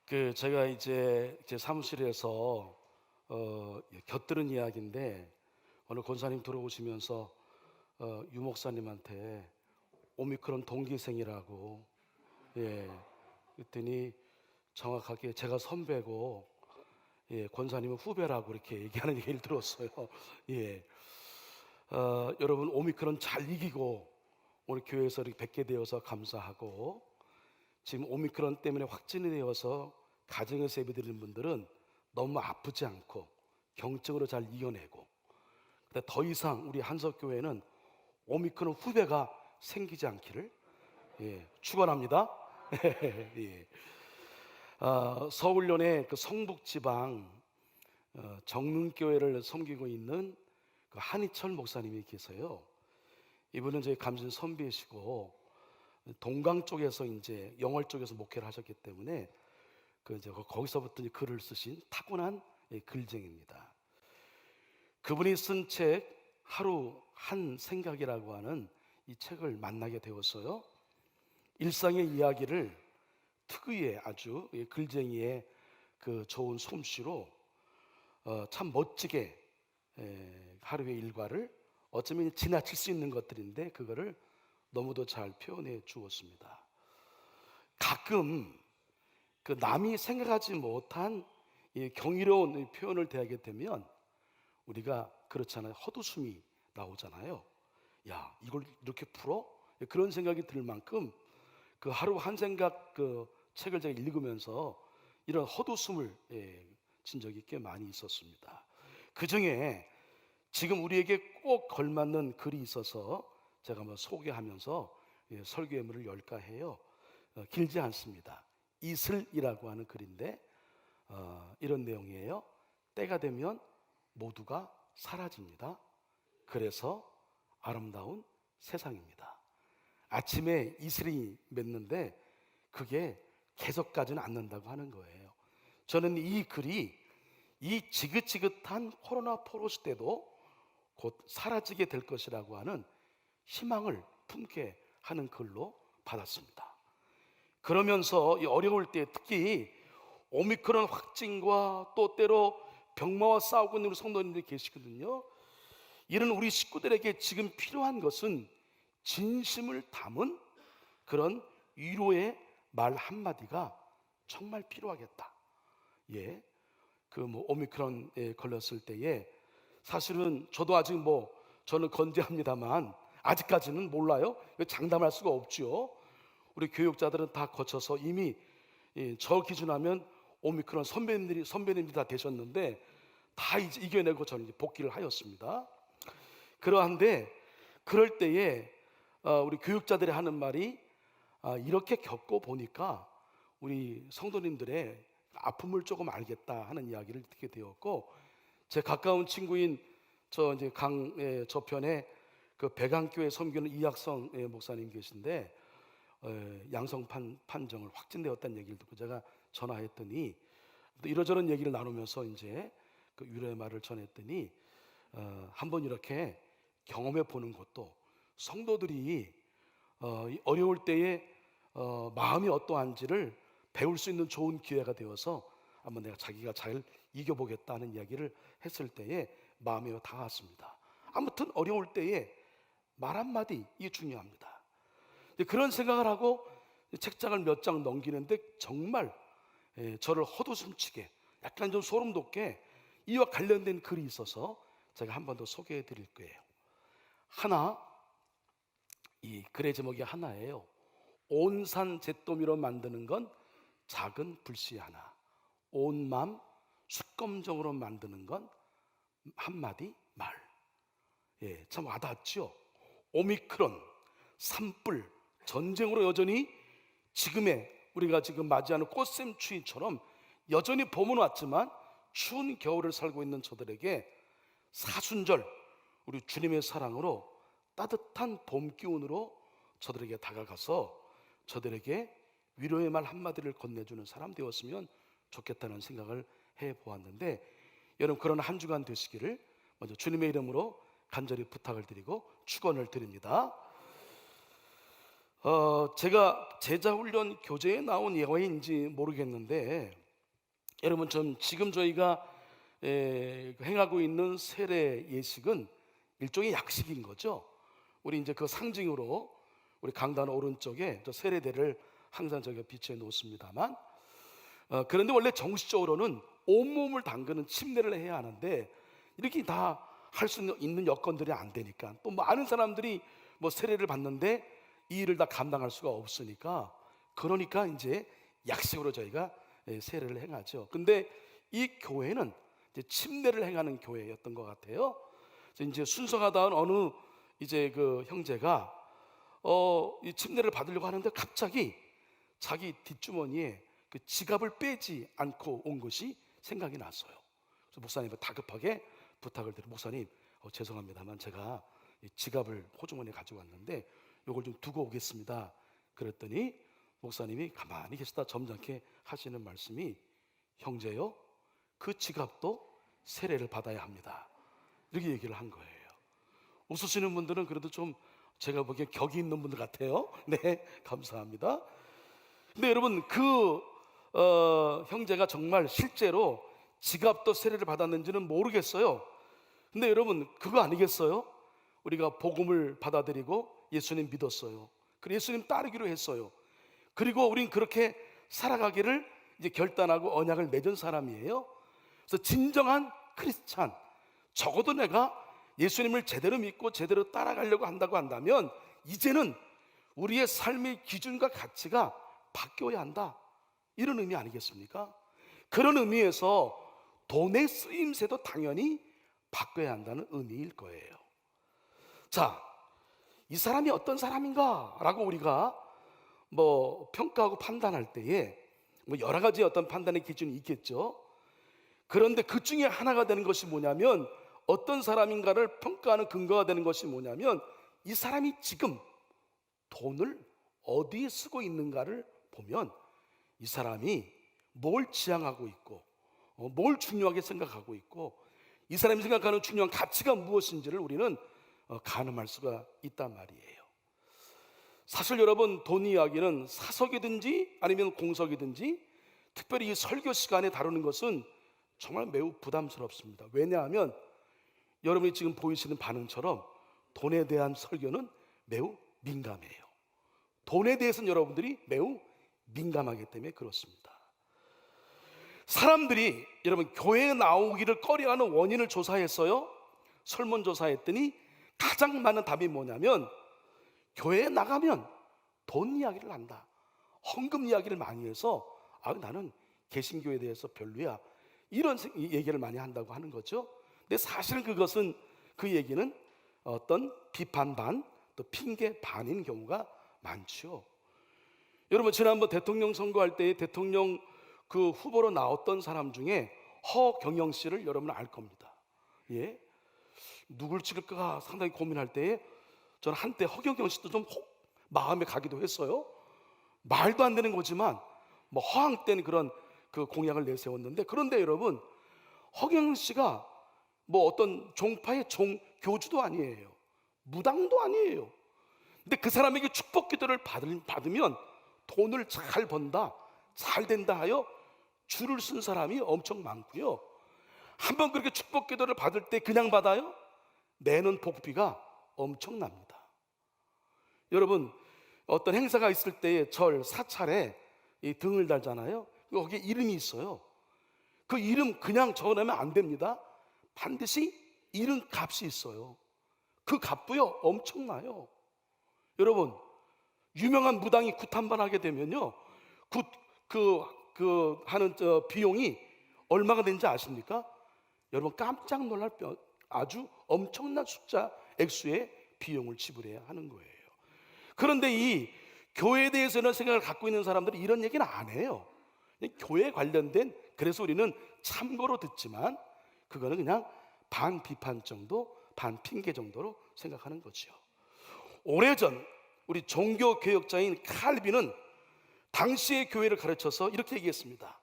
제가 이제 제 사무실에서 곁들은 이야기인데, 어느 권사님 들어오시면서 유 목사님한테 오미크론 동기생이라고, 예, 그랬더니 정확하게 제가 선배고, 권사님은 후배라고 이렇게 얘기하는 얘기를 들었어요. 예, 여러분 오미크론 잘 이기고 오늘 교회에서 이렇게 뵙게 되어서 감사하고, 지금 오미크론 때문에 확진이 되어서 가정에서 예배드리는 분들은 너무 아프지 않고 경증으로 잘 이겨내고, 근데 더 이상 우리 한석교회는 오미크론 후배가 생기지 않기를 축원합니다. 예. 서울연의 그 성북지방 정릉교회를 섬기고 있는 그 한희철 목사님이 계세요. 이분은 저희 감진 선배이시고 동강 쪽에서 이제 영월 쪽에서 목회를 하셨기 때문에 이제 거기서부터 이제 글을 쓰신 타고난 글쟁입니다. 그분이 쓴 책 하루 한 생각이라고 하는 이 책을 만나게 되었어요. 일상의 이야기를 특유의 아주 글쟁이의 그 좋은 솜씨로 참 멋지게 하루의 일과를 어쩌면 지나칠 수 있는 것들인데 그거를 너무도 잘 표현해 주었습니다. 가끔 그 남이 생각하지 못한 이 경이로운 표현을 대하게 되면 우리가 그렇잖아요. 헛웃음이 나오잖아요. 야, 이걸 이렇게 풀어? 그런 생각이 들 만큼 그 하루 한 생각 그 책을 제가 읽으면서 이런 헛웃음을 진 적이 꽤 많이 있었습니다. 그 중에 지금 우리에게 꼭 걸맞는 글이 있어서 제가 한번 소개하면서 설교 예물을 열까 해요. 길지 않습니다. 이슬이라고 하는 글인데 이런 내용이에요. 때가 되면 모두가 사라집니다. 그래서 아름다운 세상입니다. 아침에 이슬이 맺는데 그게 계속 가지는 않는다고 하는 거예요. 저는 이 글이 이 지긋지긋한 코로나 포로시 때도 곧 사라지게 될 것이라고 하는 희망을 품게 하는 글로 받았습니다. 그러면서 이 어려울 때 특히 오미크론 확진과 또 때로 병마와 싸우고 있는 우리 성도님들이 계시거든요. 이런 우리 식구들에게 지금 필요한 것은 진심을 담은 그런 위로의 말 한마디가 정말 필요하겠다. 예, 오미크론에 걸렸을 때에 사실은 저도 아직 저는 건재합니다만 아직까지는 몰라요. 장담할 수가 없죠. 우리 교육자들은 다 거쳐서 이미 저 기준하면 오미크론 선배님들이 다 되셨는데 다 이제 이겨내고 저는 이제 복귀를 하였습니다. 그러한데 그럴 때에 우리 교육자들이 하는 말이 이렇게 겪고 보니까 우리 성도님들의 아픔을 조금 알겠다 하는 이야기를 듣게 되었고, 제 가까운 친구인 저 이제 강의 저편에 그 배강교회 섬기는 이학성 목사님 계신데 양성 판정을 확진되었다는 얘기를 듣고 제가 전화했더니 또 이러저런 얘기를 나누면서 이제 그 위로의 말을 전했더니 한번 이렇게 경험해 보는 것도 성도들이 어려울 때에 마음이 어떠한지를 배울 수 있는 좋은 기회가 되어서 한번 내가 자기가 잘 이겨보겠다는 이야기를 했을 때에 마음이 닿았습니다. 아무튼 어려울 때에 말 한마디 이게 중요합니다. 그런 생각을 하고 책장을 몇 장 넘기는데 정말 저를 헛웃음치게 약간 좀 소름 돋게 이와 관련된 글이 있어서 제가 한 번 더 소개해 드릴 거예요. 이 글의 제목이 하나예요. 온 산 잿더미로 만드는 건 작은 불씨 하나, 온 맘 숯검정으로 만드는 건 한마디 말. 참 와닿죠. 오미크론, 산불, 전쟁으로 여전히 우리가 지금 맞이하는 꽃샘추위처럼 여전히 봄은 왔지만 추운 겨울을 살고 있는 저들에게 사순절 우리 주님의 사랑으로 따뜻한 봄 기운으로 저들에게 다가가서 저들에게 위로의 말 한마디를 건네주는 사람 되었으면 좋겠다는 생각을 해보았는데, 여러분 그런 한 주간 되시기를 먼저 주님의 이름으로 간절히 부탁을 드리고 축원을 드립니다. 제가 제자훈련 교재에 나온 예화인지 모르겠는데, 여러분 지금 저희가 행하고 있는 세례 예식은 일종의 약식인 거죠. 우리 이제 그 상징으로 우리 강단 오른쪽에 저 세례대를 항상 저희가 비치해 놓습니다만, 그런데 원래 정식적으로는 온몸을 담그는 침례를 해야 하는데, 이렇게 다 할 수 있는 여건들이 안 되니까, 또 많은 사람들이 뭐 세례를 받는데 이 일을 다 감당할 수가 없으니까, 그러니까 이제 약식으로 저희가 세례를 행하죠. 근데 이 교회는 이제 침례를 행하는 교회였던 것 같아요. 그래서 이제 순서가 다운 어느 이제 그 형제가 이 침례를 받으려고 하는데 갑자기 자기 뒷주머니에 그 지갑을 빼지 않고 온 것이 생각이 났어요. 그래서 목사님을 다급하게 부탁을 드려, 목사님 죄송합니다만 제가 이 지갑을 호주머니에 가지고 왔는데 이걸 좀 두고 오겠습니다. 그랬더니 목사님이 가만히 계시다 점잖게 하시는 말씀이, 형제요, 그 지갑도 세례를 받아야 합니다, 이렇게 얘기를 한 거예요. 웃으시는 분들은 그래도 좀 제가 보기엔 격이 있는 분들 같아요. 네, 감사합니다. 근데 여러분 형제가 정말 실제로 지갑도 세례를 받았는지는 모르겠어요. 근데 여러분 그거 아니겠어요? 우리가 복음을 받아들이고 예수님 믿었어요. 그리고 예수님 따르기로 했어요. 그리고 우린 그렇게 살아가기를 이제 결단하고 언약을 맺은 사람이에요. 그래서 진정한 크리스찬, 적어도 내가 예수님을 제대로 믿고 제대로 따라가려고 한다고 한다면 이제는 우리의 삶의 기준과 가치가 바뀌어야 한다, 이런 의미 아니겠습니까? 그런 의미에서 돈의 쓰임새도 당연히 바꿔야 한다는 의미일 거예요. 자, 이 사람이 어떤 사람인가 라고 우리가 뭐 평가하고 판단할 때에 뭐 여러 가지 어떤 판단의 기준이 있겠죠. 그런데 그 중에 하나가 되는 것이 뭐냐면, 어떤 사람인가를 평가하는 근거가 되는 것이 뭐냐면, 이 사람이 지금 돈을 어디에 쓰고 있는가를 보면 이 사람이 뭘 지향하고 있고 뭘 중요하게 생각하고 있고, 이 사람이 생각하는 중요한 가치가 무엇인지를 우리는 가늠할 수가 있단 말이에요. 사실 여러분, 돈 이야기는 사석이든지 아니면 공석이든지 특별히 이 설교 시간에 다루는 것은 정말 매우 부담스럽습니다. 왜냐하면 여러분이 지금 보이시는 반응처럼 돈에 대한 설교는 매우 민감해요. 돈에 대해서는 여러분들이 매우 민감하기 때문에 그렇습니다. 사람들이 여러분 교회에 나오기를 꺼려하는 원인을 조사했어요. 설문조사했더니 가장 많은 답이 뭐냐면, 교회에 나가면 돈 이야기를 한다, 헌금 이야기를 많이 해서 나는 개신교에 대해서 별로야, 이런 얘기를 많이 한다고 하는 거죠. 근데 사실은 그것은, 그 얘기는 어떤 비판 반 또 핑계 반인 경우가 많죠. 여러분 지난번 대통령 선거할 때 대통령 그 후보로 나왔던 사람 중에 허경영 씨를 여러분 알 겁니다. 예, 누굴 찍을까 상당히 고민할 때에 저는 한때 허경영 씨도 좀 마음에 가기도 했어요. 말도 안 되는 거지만 뭐 허황된 그런 그 공약을 내세웠는데, 그런데 여러분 허경영 씨가 뭐 어떤 종파의 교주도 아니에요, 무당도 아니에요. 근데 그 사람에게 축복 기도를 받으면 돈을 잘 번다, 잘 된다 하여 줄을 쓴 사람이 엄청 많고요. 한번 그렇게 축복 기도를 받을 때 그냥 받아요? 내는 복비가 엄청납니다. 여러분 어떤 행사가 있을 때에 절 사찰에 이 등을 달잖아요. 거기에 이름이 있어요. 그 이름 그냥 적어내면 안 됩니다. 반드시 이름 값이 있어요. 그 값도요 엄청나요. 여러분 유명한 무당이 굿 한 번 하게 되면요, 하는 비용이 얼마가 되는지 아십니까? 여러분 깜짝 놀랄 아주 엄청난 숫자 액수의 비용을 지불해야 하는 거예요. 그런데 이 교회에 대해서는 생각을 갖고 있는 사람들이 이런 얘기는 안 해요. 교회 관련된, 그래서 우리는 참고로 듣지만 그거는 그냥 반 비판 정도, 반 핑계 정도로 생각하는 거죠. 오래전 우리 종교 개혁자인 칼빈은 당시의 교회를 가르쳐서 이렇게 얘기했습니다.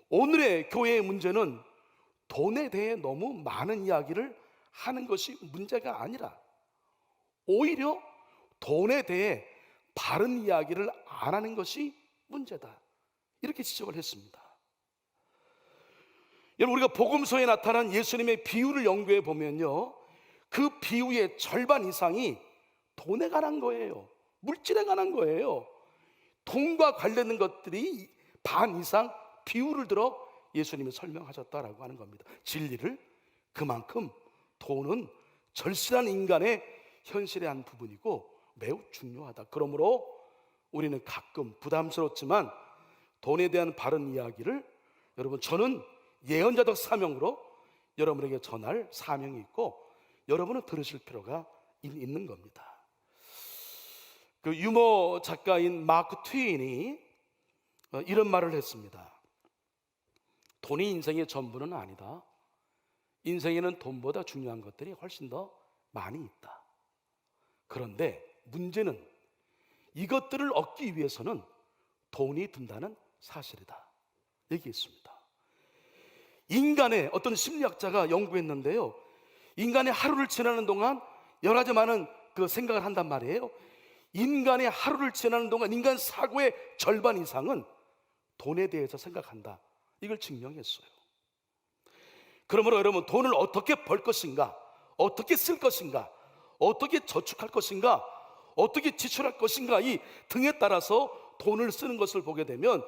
오늘의 교회의 문제는 돈에 대해 너무 많은 이야기를 하는 것이 문제가 아니라 오히려 돈에 대해 바른 이야기를 안 하는 것이 문제다, 이렇게 지적을 했습니다. 여러분, 우리가 복음서에 나타난 예수님의 비유를 연구해 보면요, 그 비유의 절반 이상이 돈에 관한 거예요. 물질에 관한 거예요. 돈과 관련된 것들이 반 이상 비유를 들어 예수님이 설명하셨다라고 하는 겁니다. 진리를, 그만큼 돈은 절실한 인간의 현실의 한 부분이고 매우 중요하다. 그러므로 우리는 가끔 부담스럽지만 돈에 대한 바른 이야기를, 여러분, 저는 예언자적 사명으로 여러분에게 전할 사명이 있고 여러분은 들으실 필요가 있는 겁니다. 그 유머 작가인 마크 트웨인이 이런 말을 했습니다. 돈이 인생의 전부는 아니다. 인생에는 돈보다 중요한 것들이 훨씬 더 많이 있다. 그런데 문제는 이것들을 얻기 위해서는 돈이 든다는 사실이다, 얘기했습니다. 인간의 어떤 심리학자가 연구했는데요, 인간의 하루를 지나는 동안 여러 가지 많은 그 생각을 한단 말이에요. 인간의 하루를 지나는 동안 인간 사고의 절반 이상은 돈에 대해서 생각한다, 이걸 증명했어요. 그러므로 여러분, 돈을 어떻게 벌 것인가, 어떻게 쓸 것인가, 어떻게 저축할 것인가, 어떻게 지출할 것인가, 이 등에 따라서 돈을 쓰는 것을 보게 되면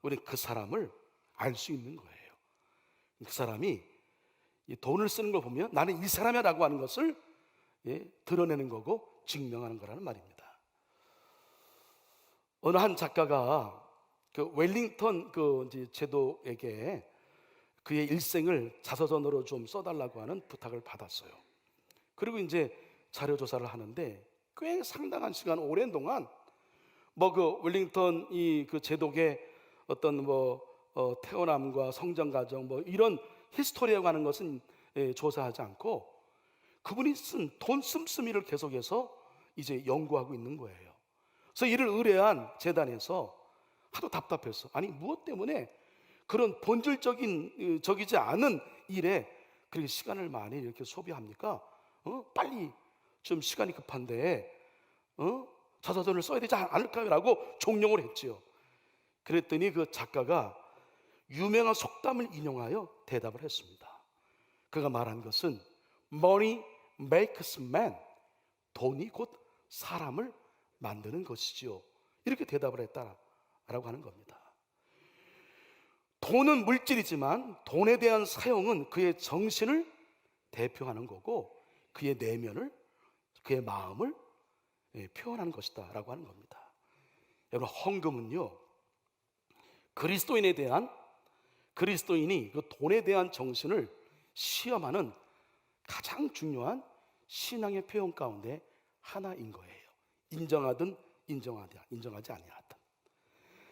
우리는 그 사람을 알 수 있는 거예요. 그 사람이 이 돈을 쓰는 걸 보면 나는 이 사람이야 라고 하는 것을 드러내는 거고 증명하는 거라는 말입니다. 어느 한 작가가 그 웰링턴 그 제독에게 그의 일생을 자서전으로 좀 써달라고 하는 부탁을 받았어요. 그리고 이제 자료 조사를 하는데 꽤 상당한 시간, 오랜 동안 뭐 그 웰링턴 그 제독의 어떤 태어남과 성장 과정 이런 히스토리라고 하는 것은 조사하지 않고 그분이 쓴 돈 씀씀이를 계속해서 이제 연구하고 있는 거예요. 그래서 이를 의뢰한 재단에서 하도 답답해서, 아니 무엇 때문에 그런 본질적인 적이지 않은 일에 그렇게 시간을 많이 이렇게 소비합니까? 빨리 좀 시간이 급한데 자서전을 써야 되지 않을까요? 라고 종용을 했지요. 그랬더니 그 작가가 유명한 속담을 인용하여 대답을 했습니다. 그가 말한 것은 Money makes man, 돈이 곧 사람을 만드는 것이지요, 이렇게 대답을 했다라고 하는 겁니다. 돈은 물질이지만 돈에 대한 사용은 그의 정신을 대표하는 거고 그의 내면을, 그의 마음을 표현하는 것이다 라고 하는 겁니다. 여러분, 헌금은요, 그리스도인이 그 돈에 대한 정신을 시험하는 가장 중요한 신앙의 표현 가운데 하나인 거예요. 인정하든 인정하지 아니하든.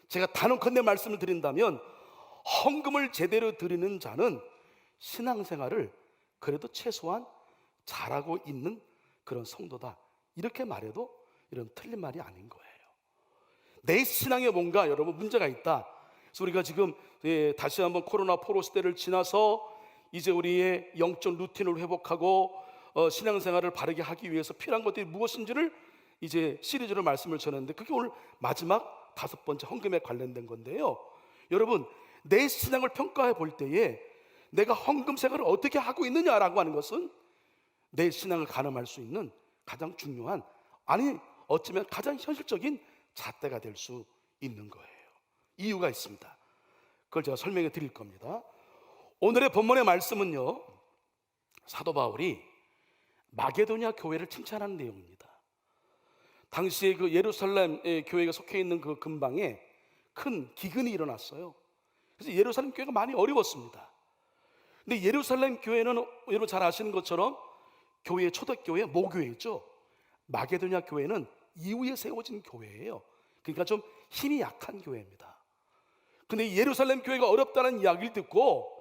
제가 단언컨대 말씀을 드린다면 헌금을 제대로 드리는 자는 신앙생활을 그래도 최소한 잘하고 있는 그런 성도다, 이렇게 말해도 이런 틀린 말이 아닌 거예요. 내 신앙에 뭔가 여러분 문제가 있다. 그래서 우리가 지금 다시 한번 코로나 포로 시대를 지나서 이제 우리의 영적 루틴을 회복하고 신앙생활을 바르게 하기 위해서 필요한 것들이 무엇인지를 이제 시리즈로 말씀을 전했는데 그게 오늘 마지막 5번째 헌금에 관련된 건데요. 여러분, 내 신앙을 평가해 볼 때에 내가 헌금 생활을 어떻게 하고 있느냐라고 하는 것은 내 신앙을 가늠할 수 있는 가장 중요한, 아니 어쩌면 가장 현실적인 잣대가 될 수 있는 거예요. 이유가 있습니다. 그걸 제가 설명해 드릴 겁니다. 오늘의 본문의 말씀은요, 사도 바울이 마게도냐 교회를 칭찬하는 내용입니다. 당시에 그 예루살렘 교회가 속해 있는 그 근방에 큰 기근이 일어났어요. 그래서 예루살렘 교회가 많이 어려웠습니다. 근데 예루살렘 교회는 여러분 잘 아시는 것처럼 교회의 초대교회 모교회죠. 마게도냐 교회는 이후에 세워진 교회예요. 그러니까 좀 힘이 약한 교회입니다. 근데 예루살렘 교회가 어렵다는 이야기를 듣고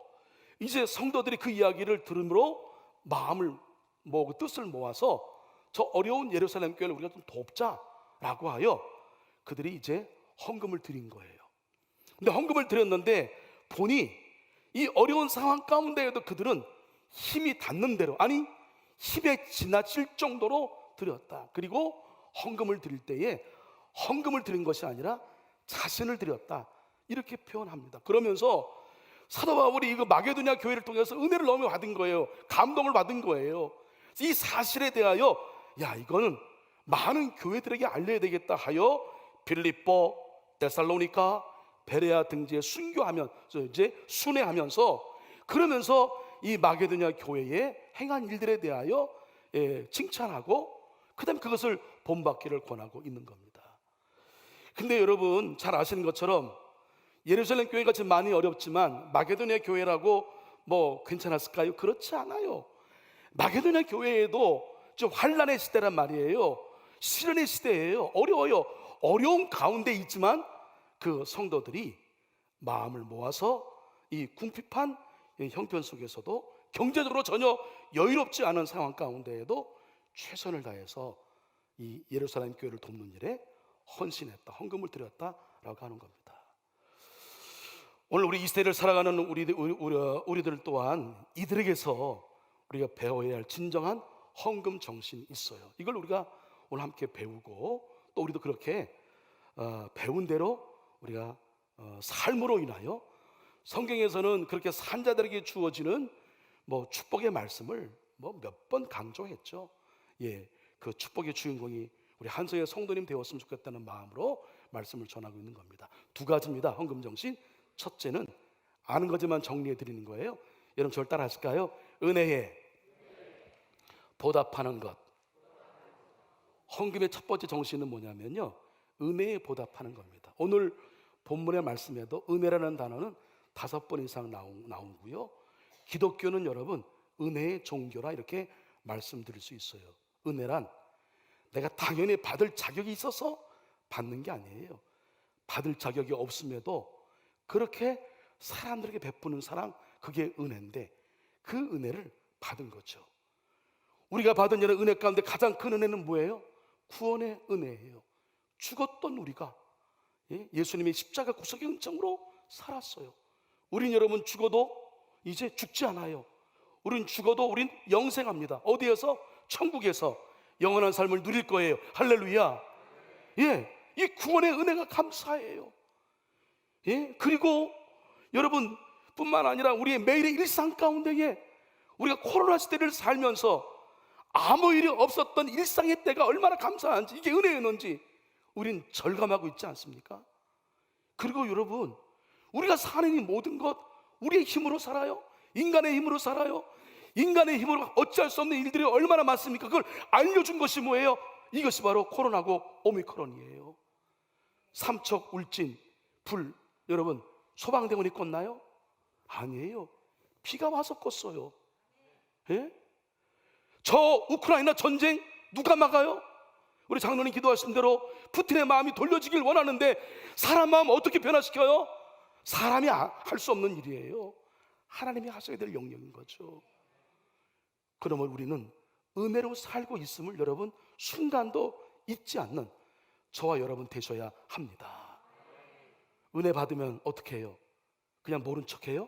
이제 성도들이 그 이야기를 들음으로 마음을 모으고 뜻을 모아서 저 어려운 예루살렘 교회를 우리가 좀 돕자라고 하여 그들이 이제 헌금을 드린 거예요. 근데 헌금을 드렸는데 보니 이 어려운 상황 가운데에도 그들은 힘이 닿는 대로, 아니 힘에 지나칠 정도로 드렸다. 그리고 헌금을 드릴 때에 헌금을 드린 것이 아니라 자신을 드렸다, 이렇게 표현합니다. 그러면서 사도 바울이 이거 마게도냐 교회를 통해서 은혜를 너무 받은 거예요. 감동을 받은 거예요. 이 사실에 대하여 이거는 많은 교회들에게 알려야 되겠다 하여 빌립보, 데살로니가, 베레아 등지에 순교하면서 이제 순회하면서, 그러면서 이 마게도냐 교회에 행한 일들에 대하여 칭찬하고 그다음에 그것을 본받기를 권하고 있는 겁니다. 근데 여러분 잘 아시는 것처럼 예루살렘 교회가 지금 많이 어렵지만 마게도냐 교회라고 뭐 괜찮았을까요? 그렇지 않아요. 마게도냐 교회에도 좀 환란의 시대란 말이에요. 시련의 시대예요. 어려워요. 어려운 가운데 있지만 그 성도들이 마음을 모아서 이 궁핍한 형편 속에서도 경제적으로 전혀 여유롭지 않은 상황 가운데에도 최선을 다해서 이 예루살렘 교회를 돕는 일에 헌신했다, 헌금을 드렸다라고 하는 겁니다. 오늘 우리 이 시대를 살아가는 우리들 또한 이들에게서 우리가 배워야 할 진정한 헌금 정신이 있어요. 이걸 우리가 오늘 함께 배우고 또 우리도 그렇게 배운 대로 우리가 삶으로 인하여 성경에서는 그렇게 산 자들에게 주어지는 뭐 축복의 말씀을 뭐 몇 번 강조했죠. 그 축복의 주인공이 우리 한서의 성도님 되었으면 좋겠다는 마음으로 말씀을 전하고 있는 겁니다. 두 가지입니다. 헌금 정신. 첫째는 아는 거지만 정리해 드리는 거예요. 여러분 저를 따라 하실까요? 은혜에 보답하는 것. 헌금의 첫 번째 정신은 뭐냐면요, 은혜에 보답하는 겁니다. 오늘 본문의 말씀에도 은혜라는 단어는 5번 이상 나오고요. 기독교는 여러분 은혜의 종교라 이렇게 말씀드릴 수 있어요. 은혜란 내가 당연히 받을 자격이 있어서 받는 게 아니에요. 받을 자격이 없음에도 그렇게 사람들에게 베푸는 사랑, 그게 은혜인데 그 은혜를 받은 거죠. 우리가 받은 여러 은혜 가운데 가장 큰 은혜는 뭐예요? 구원의 은혜예요. 죽었던 우리가 예수님이 십자가 구속의 은총으로 살았어요. 우린 여러분 죽어도 이제 죽지 않아요. 우린 죽어도 우린 영생합니다. 어디에서? 천국에서 영원한 삶을 누릴 거예요. 할렐루야. 이 구원의 은혜가 감사해요. 그리고 여러분 뿐만 아니라 우리의 매일의 일상 가운데에 우리가 코로나 시대를 살면서 아무 일이 없었던 일상의 때가 얼마나 감사한지, 이게 은혜였는지 우린 절감하고 있지 않습니까? 그리고 여러분 우리가 사는 이 모든 것 우리의 힘으로 살아요? 인간의 힘으로 살아요? 인간의 힘으로 어찌할 수 없는 일들이 얼마나 많습니까? 그걸 알려준 것이 뭐예요? 이것이 바로 코로나고 오미크론이에요. 삼척 울진 불, 여러분 소방대원이 껐나요? 아니에요. 비가 와서 껐어요. 저 우크라이나 전쟁 누가 막아요? 우리 장로님 기도하신 대로 푸틴의 마음이 돌려지길 원하는데 사람 마음 어떻게 변화시켜요? 사람이 할 수 없는 일이에요. 하나님이 하셔야 될 영역인 거죠. 그러면 우리는 은혜로 살고 있음을 여러분 순간도 잊지 않는 저와 여러분 되셔야 합니다. 은혜 받으면 어떻게 해요? 그냥 모른 척해요?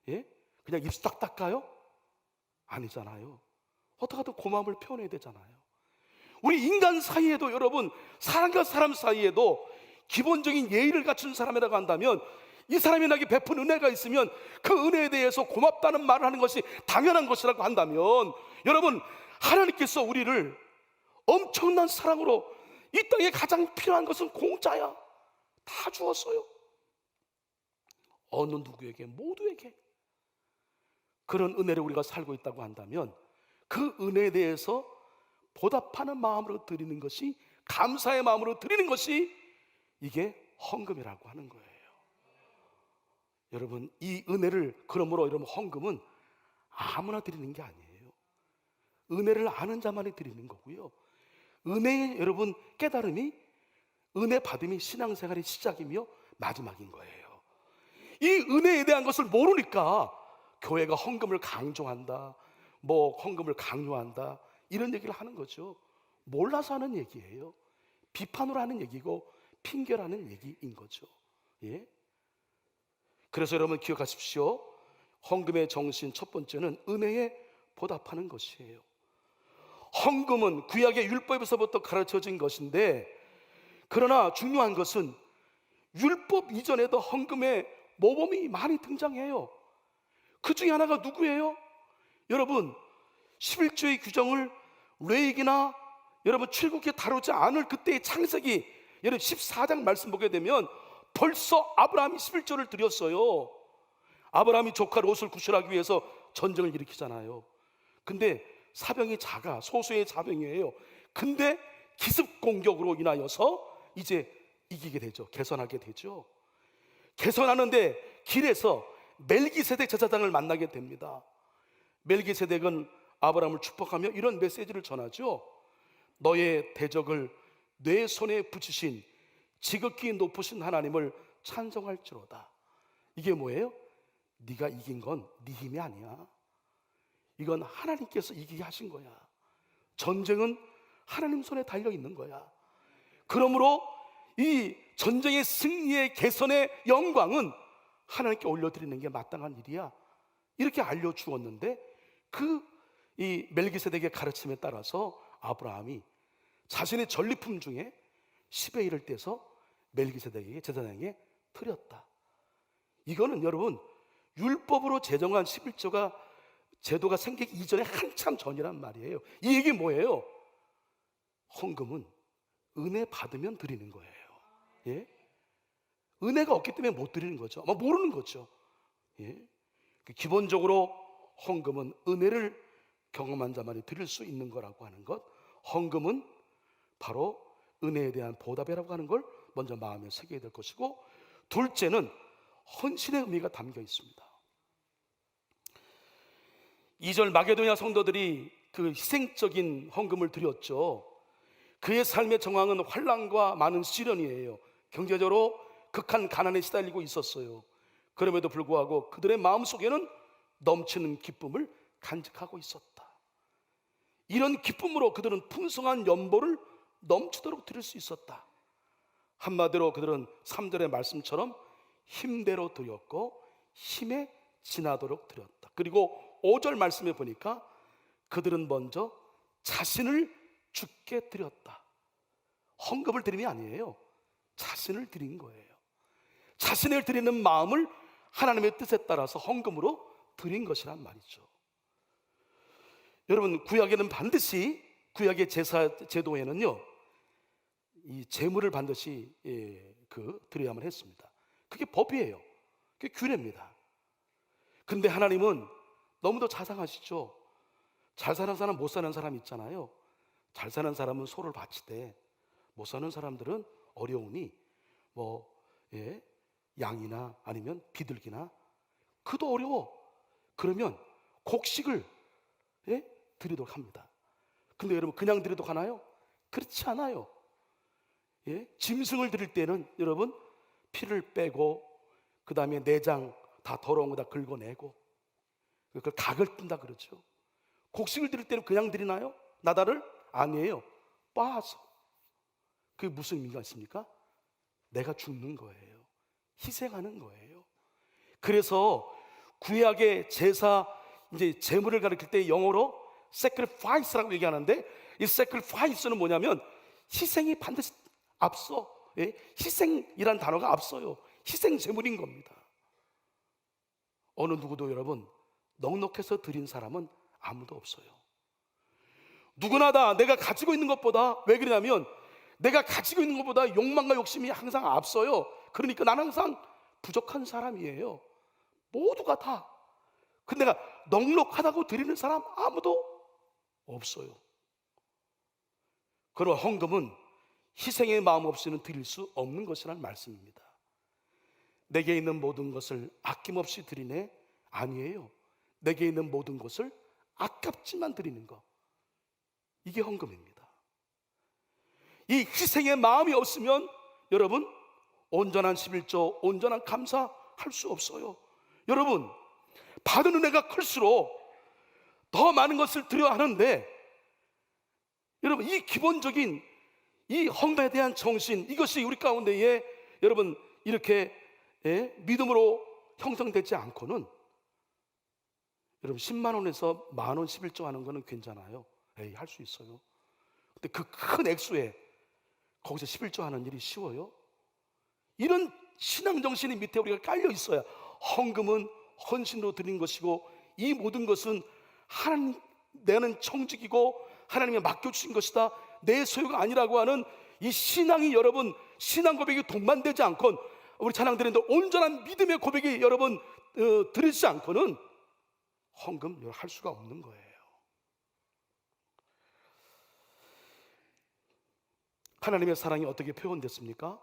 그냥 입 딱 닦아요? 아니잖아요. 어떻게든 고마움을 표현해야 되잖아요. 우리 인간 사이에도 여러분, 사람과 사람 사이에도 기본적인 예의를 갖춘 사람이라고 한다면, 이 사람이 나에게 베푼 은혜가 있으면 그 은혜에 대해서 고맙다는 말을 하는 것이 당연한 것이라고 한다면, 여러분 하나님께서 우리를 엄청난 사랑으로, 이 땅에 가장 필요한 것은 공짜야, 다 주었어요. 어느 누구에게, 모두에게. 그런 은혜를 우리가 살고 있다고 한다면 그 은혜에 대해서 보답하는 마음으로 드리는 것이, 감사의 마음으로 드리는 것이 이게 헌금이라고 하는 거예요. 여러분 이 은혜를, 그러므로 여러분 헌금은 아무나 드리는 게 아니에요. 은혜를 아는 자만이 드리는 거고요. 은혜의 여러분 깨달음이, 은혜 받음이 신앙생활의 시작이며 마지막인 거예요. 이 은혜에 대한 것을 모르니까 교회가 헌금을 강조한다, 뭐 헌금을 강요한다, 이런 얘기를 하는 거죠. 몰라서 하는 얘기예요. 비판으로 하는 얘기고 핑계라는 얘기인 거죠. 그래서 여러분 기억하십시오. 헌금의 정신 첫 번째는 은혜에 보답하는 것이에요. 헌금은 구약의 율법에서부터 가르쳐진 것인데 그러나 중요한 것은 율법 이전에도 헌금의 모범이 많이 등장해요. 그 중에 하나가 누구예요? 여러분, 11조의 규정을 레위기나 여러분 출애굽기에 다루지 않을 그때의 창세기 여러분 14장 말씀 보게 되면 벌써 아브라함이 11조를 드렸어요. 아브라함이 조카 롯을 구출하기 위해서 전쟁을 일으키잖아요. 근데 사병이 작아, 소수의 사병이에요. 근데 기습 공격으로 인하여서 이제 이기게 되죠. 개선하게 되죠. 개선하는데 길에서 멜기세덱 제사장을 만나게 됩니다. 멜기세덱은 아브라함을 축복하며 이런 메시지를 전하죠. 너의 대적을 내 손에 붙이신 지극히 높으신 하나님을 찬송할지로다. 이게 뭐예요? 네가 이긴 건 네 힘이 아니야. 이건 하나님께서 이기게 하신 거야. 전쟁은 하나님 손에 달려 있는 거야. 그러므로 이 전쟁의 승리의 개선의 영광은 하나님께 올려드리는 게 마땅한 일이야. 이렇게 알려주었는데 이 멜기세덱의 가르침에 따라서 아브라함이 자신의 전리품 중에 10의 1을 떼서 멜기세덱에게 제사장에게 드렸다. 이거는 여러분 율법으로 제정한 11조가 제도가 생기기 이전에 한참 전이란 말이에요. 이 얘기 뭐예요? 헌금은 은혜 받으면 드리는 거예요. 예? 은혜가 없기 때문에 못 드리는 거죠. 아마 모르는 거죠. 예? 기본적으로 헌금은 은혜를 경험한 자만이 드릴 수 있는 거라고 하는 것, 헌금은 바로 은혜에 대한 보답이라고 하는 걸 먼저 마음에 새겨야 될 것이고, 둘째는 헌신의 의미가 담겨 있습니다. 2절 마게도냐 성도들이 그 희생적인 헌금을 드렸죠. 그의 삶의 정황은 환난과 많은 시련이에요. 경제적으로 극한 가난에 시달리고 있었어요. 그럼에도 불구하고 그들의 마음속에는 넘치는 기쁨을 간직하고 있었다. 이런 기쁨으로 그들은 풍성한 연보를 넘치도록 드릴 수 있었다. 한마디로 그들은 3절의 말씀처럼 힘대로 드렸고 힘에 지나도록 드렸다. 그리고 5절 말씀에 보니까 그들은 먼저 자신을 주께 드렸다. 헌금을 드림이 아니에요. 자신을 드린 거예요. 자신을 드리는 마음을 하나님의 뜻에 따라서 헌금으로 드린 것이란 말이죠. 여러분, 구약에는 반드시 구약의 제사 제도에는요, 이 제물을 반드시 드려야만 했습니다. 그게 법이에요. 그게 규례입니다. 근데 하나님은 너무도 자상하시죠. 잘 사는 사람, 못 사는 사람 있잖아요. 잘 사는 사람은 소를 바치되 못 사는 사람들은 어려우니 양이나 아니면 비둘기나, 그도 어려워. 그러면 곡식을 드리도록 합니다. 근데 여러분 그냥 드리도록 하나요? 그렇지 않아요. 짐승을 드릴 때는 여러분 피를 빼고 그 다음에 내장 다 더러운 거 다 긁어내고 그걸 각을 뜬다 그러죠. 곡식을 드릴 때는 그냥 드리나요? 나다를? 아니에요. 빻아서. 그게 무슨 의미가 있습니까? 내가 죽는 거예요. 희생하는 거예요. 그래서 구약의 제사 이제 제물을 가리킬 때 영어로 sacrifice라고 얘기하는데, 이 sacrifice는 뭐냐면 희생이 반드시 앞서, 희생이란 단어가 앞서요. 희생 제물인 겁니다. 어느 누구도 여러분 넉넉해서 드린 사람은 아무도 없어요. 누구나 다 내가 가지고 있는 것보다, 왜 그러냐면 내가 가지고 있는 것보다 욕망과 욕심이 항상 앞서요. 그러니까 나는 항상 부족한 사람이에요. 모두가 다. 근데 내가 넉넉하다고 드리는 사람 아무도 없어요. 그러나 헌금은 희생의 마음 없이는 드릴 수 없는 것이라는 말씀입니다. 내게 있는 모든 것을 아낌없이 드리네? 아니에요. 내게 있는 모든 것을 아깝지만 드리는 것, 이게 헌금입니다. 이 희생의 마음이 없으면 여러분 온전한 11조, 온전한 감사할 수 없어요. 여러분, 받은 은혜가 클수록 더 많은 것을 드려야 하는데, 여러분 이 기본적인 이 헌금에 대한 정신, 이것이 우리 가운데에 여러분 이렇게 믿음으로 형성되지 않고는, 여러분 10만 원에서 만 원 11조 하는 거는 괜찮아요. 할 수 있어요. 근데 그 큰 액수에 거기서 11조 하는 일이 쉬워요? 이런 신앙정신이 밑에 우리가 깔려 있어야 헌금은 헌신으로 드리는 것이고 이 모든 것은 하나님 내는 청직이고 하나님이 맡겨주신 것이다, 내 소유가 아니라고 하는 이 신앙이 여러분, 신앙 고백이 동반되지 않건, 우리 찬양 드리는데 온전한 믿음의 고백이 여러분 드리지 않고는 헌금 할 수가 없는 거예요. 하나님의 사랑이 어떻게 표현됐습니까?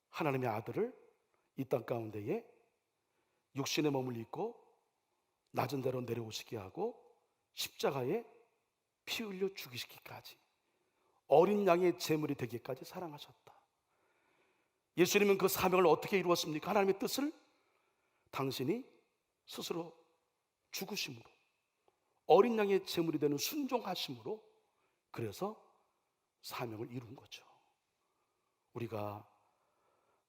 하나님의 아들을 이 땅 가운데에 육신의 몸을 입고 낮은 데로 내려오시게 하고 십자가에 피 흘려 죽이시기까지, 어린 양의 제물이 되기까지 사랑하셨다. 예수님은 그 사명을 어떻게 이루었습니까? 하나님의 뜻을 당신이 스스로 죽으심으로, 어린 양의 제물이 되는 순종하심으로, 그래서 사명을 이룬 거죠. 우리가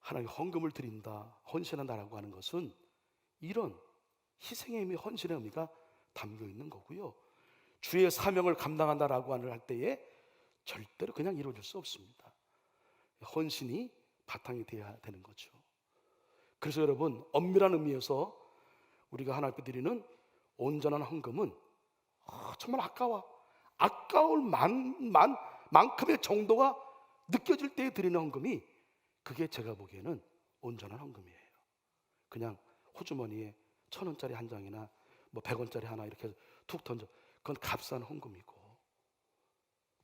하나님의 헌금을 드린다, 헌신한다라고 하는 것은 이런 희생의 의미, 헌신의 의미가 담겨 있는 거고요. 주의 사명을 감당한다라고 할 때에 절대로 그냥 이루어질 수 없습니다. 헌신이 바탕이 되어야 되는 거죠. 그래서 여러분, 엄밀한 의미에서 우리가 하나님 앞에 드리는 온전한 헌금은 정말 아까울 만큼의 정도가 느껴질 때 드리는 헌금이, 그게 제가 보기에는 온전한 헌금이에요. 그냥 호주머니에 1,000원짜리 한 장이나 뭐 100원짜리 하나 이렇게 툭 던져, 그건 값싼 헌금이고,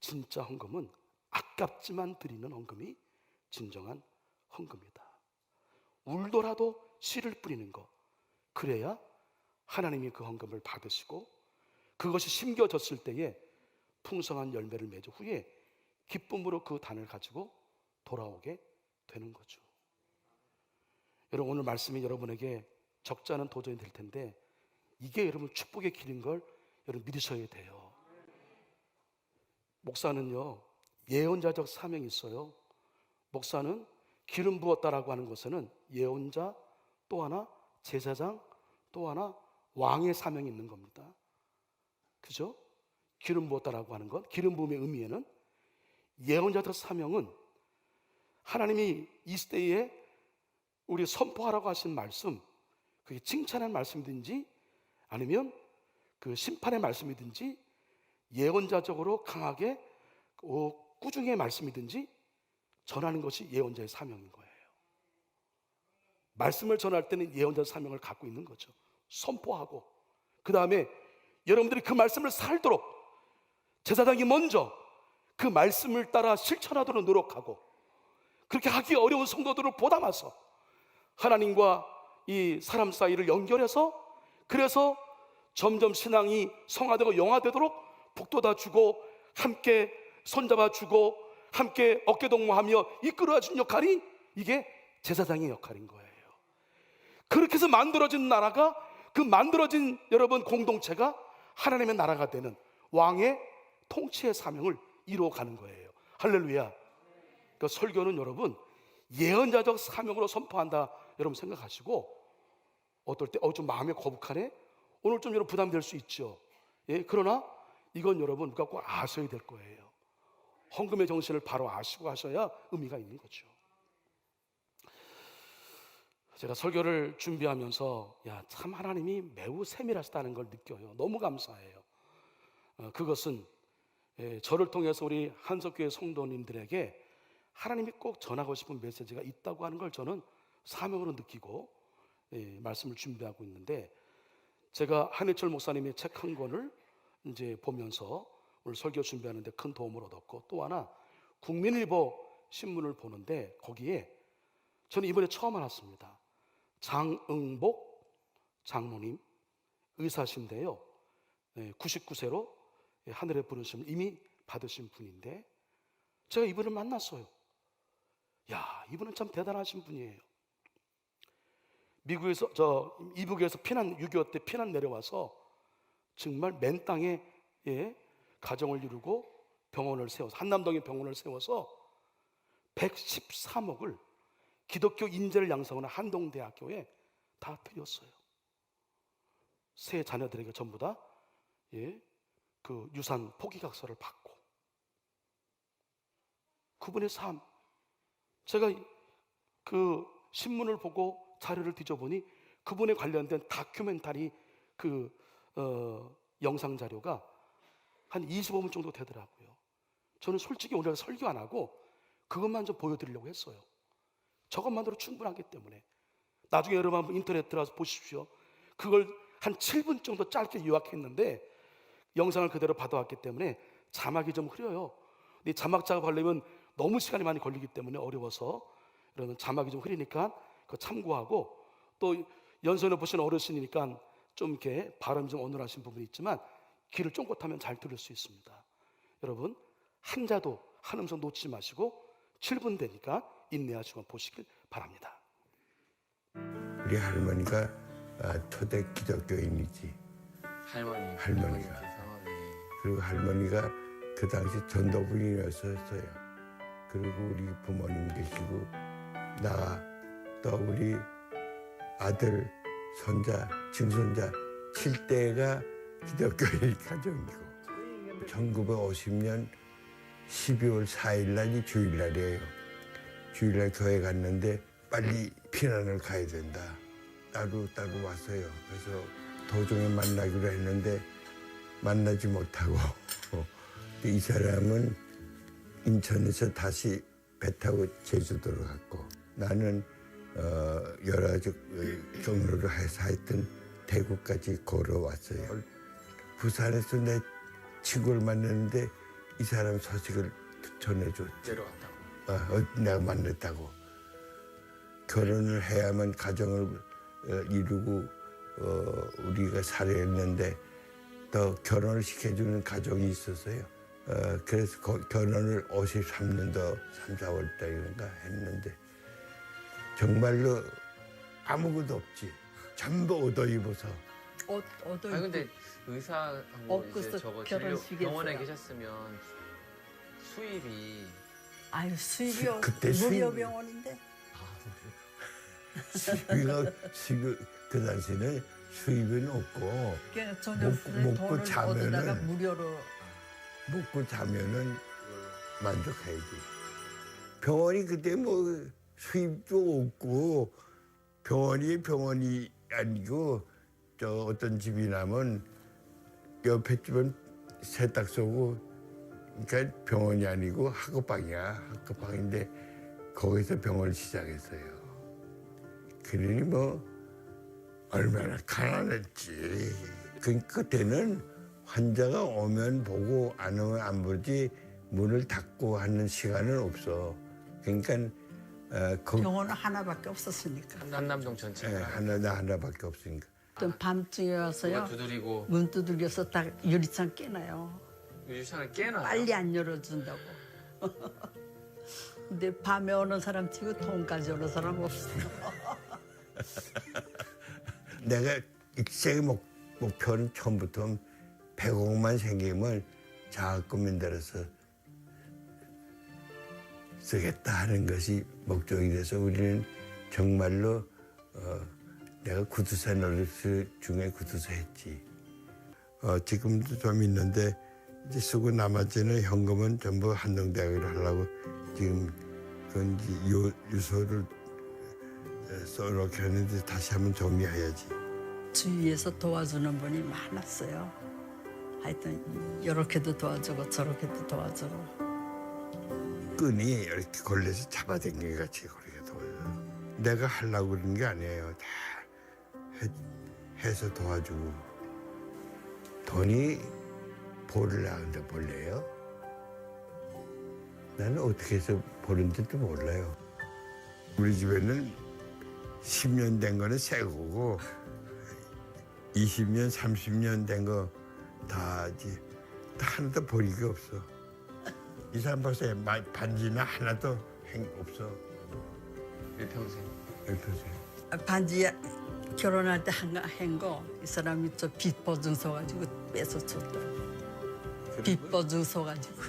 진짜 헌금은 아깝지만 드리는 헌금이 진정한 헌금이다. 울더라도 씨를 뿌리는 것, 그래야 하나님이 그 헌금을 받으시고 그것이 심겨졌을 때에 풍성한 열매를 맺은 후에 기쁨으로 그 단을 가지고 돌아오게 되는 거죠. 여러분, 오늘 말씀이 여러분에게 적지 않은 도전이 될 텐데, 이게 여러분 축복의 길인 걸 여러분 믿으셔야 돼요. 목사는요, 예언자적 사명이 있어요. 목사는 기름 부었다라고 하는 것에는 예언자, 또 하나 제사장, 또 하나 왕의 사명이 있는 겁니다. 그죠? 기름 부었다라고 하는 것, 기름 부음의 의미에는 예언자적 사명은 하나님이 이 시대에 우리 선포하라고 하신 말씀, 그게 칭찬의 말씀이든지 아니면 그 심판의 말씀이든지 예언자적으로 강하게 꾸중의 말씀이든지 전하는 것이 예언자의 사명인 거예요. 말씀을 전할 때는 예언자의 사명을 갖고 있는 거죠. 선포하고, 그 다음에 여러분들이 그 말씀을 살도록 제사장이 먼저 그 말씀을 따라 실천하도록 노력하고, 그렇게 하기 어려운 성도들을 보담아서 하나님과 이 사람 사이를 연결해서, 그래서 점점 신앙이 성화되고 영화되도록 북돋아주고 함께 손잡아주고 함께 어깨동무하며 이끌어준 역할이, 이게 제사장의 역할인 거예요. 그렇게 해서 만들어진 나라가, 그 만들어진 여러분 공동체가 하나님의 나라가 되는 왕의 통치의 사명을 이루어가는 거예요. 할렐루야. 그러니까 설교는 여러분 예언자적 사명으로 선포한다 여러분 생각하시고, 어떨 때 좀 마음에 거북하네, 오늘 좀 여러분 부담될 수 있죠. 예, 그러나 이건 여러분 우리가 꼭 아셔야 될 거예요. 헌금의 정신을 바로 아시고 하셔야 의미가 있는 거죠. 제가 설교를 준비하면서 참 하나님이 매우 세밀하시다는 걸 느껴요. 너무 감사해요. 그것은 저를 통해서 우리 한석교회 성도님들에게 하나님이 꼭 전하고 싶은 메시지가 있다고 하는 걸 저는 사명으로 느끼고 말씀을 준비하고 있는데, 제가 한해철 목사님의 책 한 권을 이제 보면서 오늘 설교 준비하는데 큰 도움을 얻었고, 또 하나 국민일보 신문을 보는데 거기에 저는 이번에 처음 알았습니다. 장응복 장모님, 의사신데요, 99세로 하늘에 부르심을 이미 받으신 분인데, 제가 이분을 만났어요. 이분은 참 대단하신 분이에요. 미국에서 이북에서 6.25 때 피난 내려와서 정말 맨 땅에 가정을 이루고 병원을 세워서, 한남동에 병원을 세워서 113억을 기독교 인재를 양성하는 한동대학교에 다 드렸어요. 세 자녀들에게 전부 다 그 유산 포기각서를 받고, 그분의 삶, 제가 그 신문을 보고 자료를 뒤져보니 그분에 관련된 다큐멘터리 그 영상 자료가 한 25분 정도 되더라고요. 저는 솔직히 오늘 설교 안 하고 그것만 좀 보여드리려고 했어요. 저것만으로 충분하기 때문에. 나중에 여러분 한번 인터넷 들어가서 보십시오. 그걸 한 7분 정도 짧게 요약했는데 영상을 그대로 받아왔기 때문에 자막이 좀 흐려요. 근데 자막 작업하려면 너무 시간이 많이 걸리기 때문에 어려워서, 그러면 자막이 좀 흐리니까 그거 참고하고, 또 연설을 보시는 어르신이니까 좀 이렇게 발음이 좀 어눌하신 부분이 있지만 귀를 쫑긋 하면 잘 들을 수 있습니다. 여러분 한자도 한 음성 놓치지 마시고 7분 되니까 인내하시고 보시길 바랍니다. 우리 할머니가 초대 기독교인이지. 할머니가. 그리고 할머니가 그 당시 전도부인이었어요. 그리고 우리 부모님 계시고 나 또 우리 아들, 손자, 증손자 7대가 기독교인 가정이고 1950년 12월 4일 날이 주일날이에요. 주일날 교회 갔는데 빨리 피난을 가야 된다. 따로 왔어요. 그래서 도중에 만나기로 했는데 만나지 못하고 이 사람은 인천에서 다시 배 타고 제주도로 갔고 나는 여러 가지 경로를 해서 하여튼 대구까지 걸어왔어요. 부산에서 내 친구를 만났는데 이 사람 소식을 전해줬지. 내려갔다고. 내가 만났다고. 결혼을 해야만 가정을 이루고 우리가 살아야 했는데 더 결혼을 시켜주는 가정이 있었어요. 그래서 결혼을 53년도 3, 4월 달인가 했는데 정말로 아무것도 없지. 전부 옷 입어서. 옷도 아 근데 의사하고 이제 엊그저 저거 결혼식에서요. 병원에 계셨으면 수입이 아유 수입이 그때 무료 수입. 병원인데 그 당시에는 수입은 없고 그냥 저녁에 돈을 얻어다가 무료로 먹고 자면은 만족해야지. 병원이 그때 뭐 수입도 없고 병원이 아니고 저 어떤 집이 나면 옆에 집은 세탁소고 그러니까 병원이 아니고 학급방인데 거기서 병원을 시작했어요. 그러니 뭐 얼마나 가난했지. 그때는 환자가 오면 보고 안 오면 안 보지 문을 닫고 하는 시간은 없어. 그러니까 병원은 하나밖에 없었으니까. 한남동 전체가 하나밖에 없으니까. 어떤 밤중에 와서요 두드리고 문 두들겨서 딱 유리창 깨놔요. 유리창을 깨놔요. 빨리 안 열어준다고. 근데 밤에 오는 사람 치고 돈까지 오는 사람 없어. 내가 일생의 목표는 처음부터 100억만 생기면 장학금 만들어서 쓰겠다 하는 것이 목적이 돼서 우리는 정말로 내가 구두쇠 노릇 중에 구두쇠 했지. 지금도 좀 있는데 이제 쓰고 나머지는 현금은 전부 한동대학으로 하려고 지금 그건 이제 유서를 써놓게 하는데 다시 한번 정리해야지. 주위에서 도와주는 분이 많았어요. 하여튼 이렇게도 도와주고 저렇게도 도와주고. 끈이 이렇게 걸려서 잡아당기는 같이 그렇게 도와줘. 내가 하려고 그런 게 아니에요. 다 해서 도와주고. 돈이 벌으려는데 벌래요? 나는 어떻게 해서 버는지도 몰라요. 우리 집에는 10년 된 거는 새 거고 20년, 30년 된 거 다 하나도 버릴 게 없어. 이 사람 벌써 반지나 하나도 없어. 일평생. 반지 결혼할 때 한 거 이 사람이 저 빚 보증서 가지고 뺏어 줬다. 빚 보증서 가지고.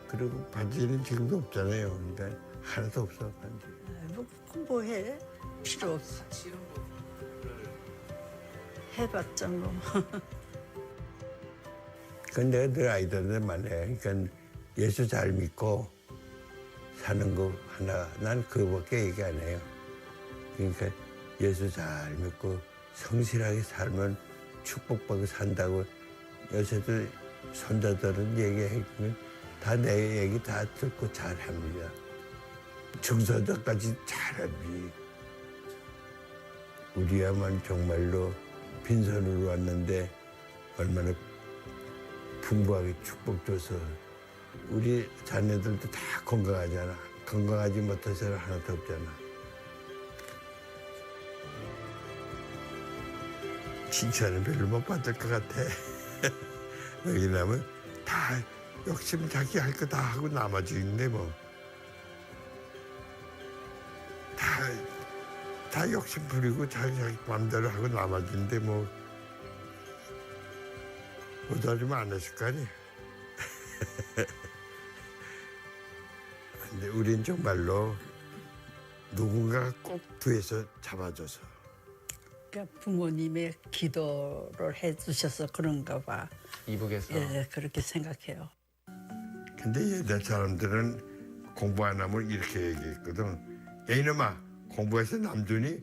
그리고 반지는 지금도 없잖아요. 그러니까 하나도 없어 반지. 뭐해? 필요 없어. 해봤자 뭐. 그건 내가 늘 아이들한테 말해. 그러니까 예수 잘 믿고 사는 거 하나, 난 그거밖에 얘기 안 해요. 그러니까 예수 잘 믿고 성실하게 살면 축복받고 산다고 요새들 손자들은 얘기해주면 다 내 얘기 다 듣고 잘합니다. 중선자까지 잘하지. 우리야만 정말로 빈손으로 왔는데 얼마나 풍부하게 축복 줘서 우리 자녀들도 다 건강하잖아. 건강하지 못한 사람 하나도 없잖아. 칭찬은 별로 못 받을 것 같아. 왜냐면 다 욕심 자기 할 거 다 하고 나머지인데 뭐. 다 욕심 부리고 자기 마음대로 하고 나머지인데 뭐. 못하지면 안 했을 거 아니야. 근데 우린 정말로 누군가가 꼭 뒤에서 잡아줘서. 그러니까 부모님의 기도를 해주셔서 그런가 봐. 이북에서 예, 그렇게 생각해요. 근데 옛날 사람들은 공부 안 하면 이렇게 얘기했거든. 야 이놈아 공부해서 남주니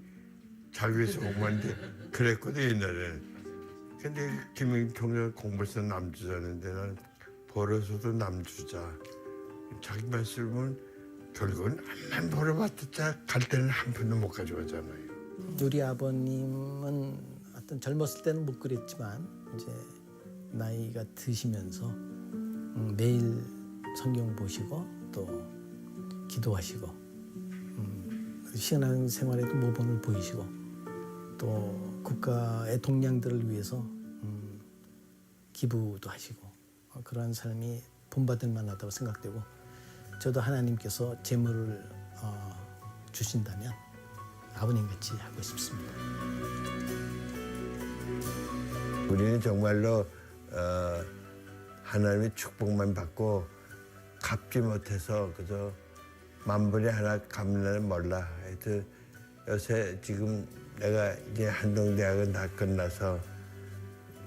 자기 위해서 공부하는데 그랬거든 옛날에는. 근데 김영통이 공부해서 남주자는데 난 벌어서도 남주자. 자기만 쓰면 결국은 암만 벌어봤자 갈 때는 한 푼도 못 가져가잖아요. 우리 아버님은 어떤 젊었을 때는 못 그랬지만 이제 나이가 드시면서 매일 성경 보시고 또 기도하시고 신앙 생활에도 모범을 보이시고 또 국가의 동량들을 위해서 기부도 하시고 그러한 삶이 본받을 만하다고 생각되고 저도 하나님께서 재물을 주신다면 아버님같이 하고 싶습니다. 우리는 정말로 하나님의 축복만 받고 갚지 못해서 그저 만분의 하나 갚는 몰라. 하여튼 요새 지금 내가 이제 한동대학은 다 끝나서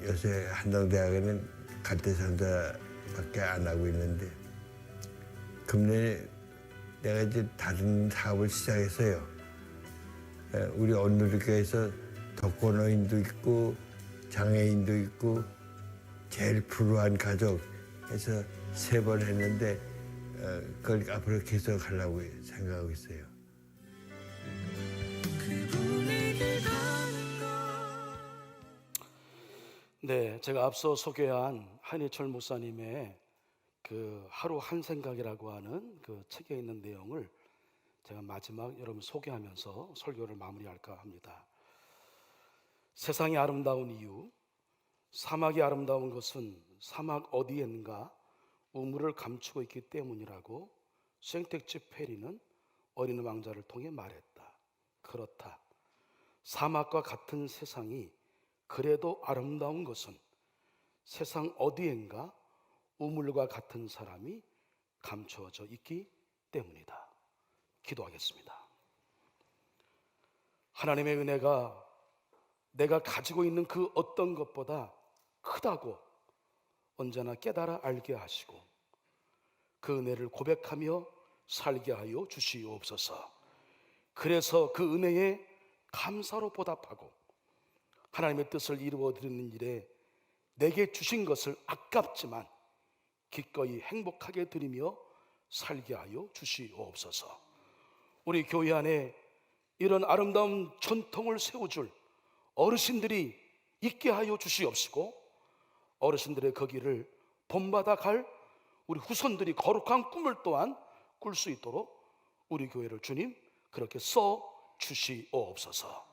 요새 한동대학에는 갈대상자밖에 안 하고 있는데 금년에 내가 이제 다른 사업을 시작했어요. 우리 온누리교회에서 독거노인도 있고 장애인도 있고 제일 불우한 가족 해서 3번 했는데 그걸 앞으로 계속 하려고 생각하고 있어요. 네, 제가 앞서 소개한 한희철 목사님의 그 하루 한 생각이라고 하는 그 책에 있는 내용을 제가 마지막 여러분 소개하면서 설교를 마무리할까 합니다. 세상이 아름다운 이유, 사막이 아름다운 것은 사막 어디엔가 우물을 감추고 있기 때문이라고 생텍쥐 페리는 어린 왕자를 통해 말했다. 그렇다. 사막과 같은 세상이 그래도 아름다운 것은 세상 어디엔가 우물과 같은 사람이 감추어져 있기 때문이다. 기도하겠습니다. 하나님의 은혜가 내가 가지고 있는 그 어떤 것보다 크다고 언제나 깨달아 알게 하시고 그 은혜를 고백하며 살게 하여 주시옵소서. 그래서 그 은혜에 감사로 보답하고 하나님의 뜻을 이루어 드리는 일에 내게 주신 것을 아깝지만 기꺼이 행복하게 드리며 살게 하여 주시옵소서. 우리 교회 안에 이런 아름다운 전통을 세워줄 어르신들이 있게 하여 주시옵시고 어르신들의 거기를 본받아 갈 우리 후손들이 거룩한 꿈을 또한 꿀 수 있도록 우리 교회를 주님 그렇게 써 주시옵소서.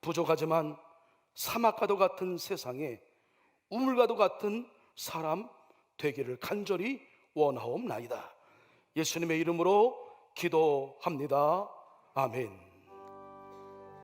부족하지만 사막과도 같은 세상에 우물과도 같은 사람 되기를 간절히 원하옵나이다. 예수님의 이름으로 기도합니다. 아멘.